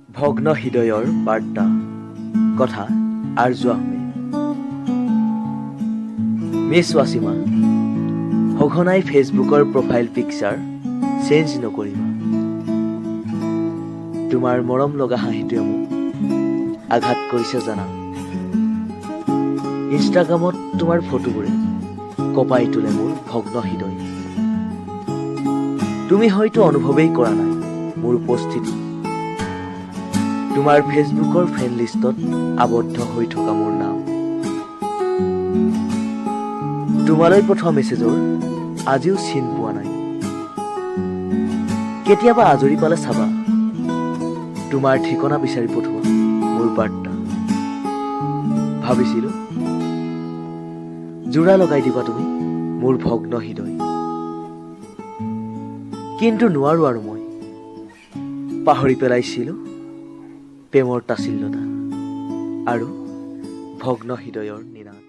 ভগ্ন হৃদয়ৰ বাৰ্তা কথা আৰ্জু আহমেদ। মিছ ৱাচিমা, সঘনাই ফেচবুকৰ প্ৰফাইল পিকচাৰ চেঞ্জ নকৰিবা। তোমাৰ মৰম লগা হাঁহিটোৱে মোক আঘাত কৰিছে জানা। ইনষ্টাগ্ৰামত তোমাৰ ফটোবোৰে কঁপাই তোলে মোৰ ভগ্ন হৃদয়। তুমি হয়তো অনুভৱেই কৰা নাই মোৰ উপস্থিতি। তোমাৰ ফেচবুকৰ ফ্ৰেণ্ড লিষ্টত আবদ্ধ হৈ থকা মোৰ নাম। তোমালৈ পঠোৱা মেছেজৰ আজিও চিন পোৱা নাই। কেতিয়াবা আজৰি পালে চাবা তোমাৰ ঠিকনা বিচাৰি পঠোৱা মোৰ বাৰ্তা। ভাবিছিলো জোৰা লগাই দিবা তুমি মোৰ ভগ্ন হৃদয়, কিন্তু নোৱাৰো আৰু মই পাহৰি পেলাইছিলো প্ৰেমৰ তাচিল্যতা আৰু ভগ্ন হৃদয়ৰ নিনাদ।